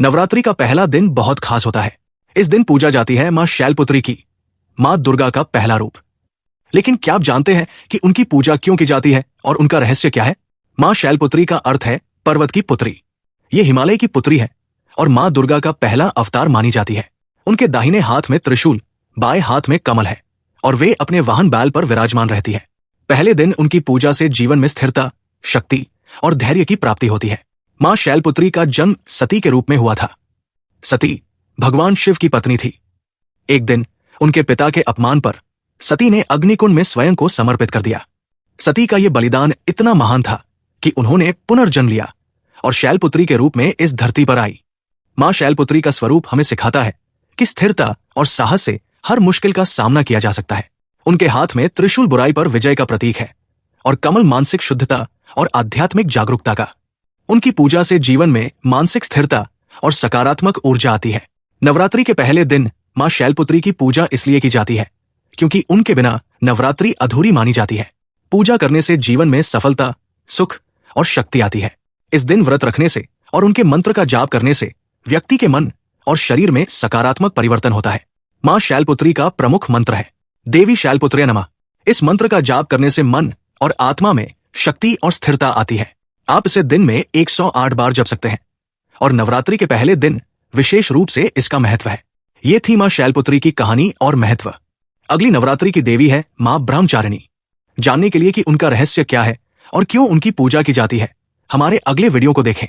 नवरात्रि का पहला दिन बहुत खास होता है। इस दिन पूजा जाती है मां शैलपुत्री की, मां दुर्गा का पहला रूप। लेकिन क्या आप जानते हैं कि उनकी पूजा क्यों की जाती है और उनका रहस्य क्या है? मां शैलपुत्री का अर्थ है पर्वत की पुत्री। ये हिमालय की पुत्री है और मां दुर्गा का पहला अवतार मानी जाती है। उनके दाहिने हाथ में त्रिशूल, बाएं हाथ में कमल है और वे अपने वाहन बैल पर विराजमान रहती है। पहले दिन उनकी पूजा से जीवन में स्थिरता, शक्ति और धैर्य की प्राप्ति होती है। मां शैलपुत्री का जन्म सती के रूप में हुआ था। सती भगवान शिव की पत्नी थी। एक दिन उनके पिता के अपमान पर सती ने अग्निकुंड में स्वयं को समर्पित कर दिया। सती का यह बलिदान इतना महान था कि उन्होंने पुनर्जन्म लिया और शैलपुत्री के रूप में इस धरती पर आई। मां शैलपुत्री का स्वरूप हमें सिखाता है कि स्थिरता और साहस से हर मुश्किल का सामना किया जा सकता है। उनके हाथ में त्रिशूल बुराई पर विजय का प्रतीक है और कमल मानसिक शुद्धता और आध्यात्मिक जागरूकता का। उनकी पूजा से जीवन में मानसिक स्थिरता और सकारात्मक ऊर्जा आती है। नवरात्रि के पहले दिन मां शैलपुत्री की पूजा इसलिए की जाती है क्योंकि उनके बिना नवरात्रि अधूरी मानी जाती है। पूजा करने से जीवन में सफलता, सुख और शक्ति आती है। इस दिन व्रत रखने से और उनके मंत्र का जाप करने से व्यक्ति के मन और शरीर में सकारात्मक परिवर्तन होता है। मां शैलपुत्री का प्रमुख मंत्र है देवी शैलपुत्र्य नमः। इस मंत्र का जाप करने से मन और आत्मा में शक्ति और स्थिरता आती है। आप इसे दिन में 108 बार जप सकते हैं और नवरात्रि के पहले दिन विशेष रूप से इसका महत्व है। ये थी मां शैलपुत्री की कहानी और महत्व। अगली नवरात्रि की देवी है मां ब्रह्मचारिणी। जानने के लिए कि उनका रहस्य क्या है और क्यों उनकी पूजा की जाती है, हमारे अगले वीडियो को देखें।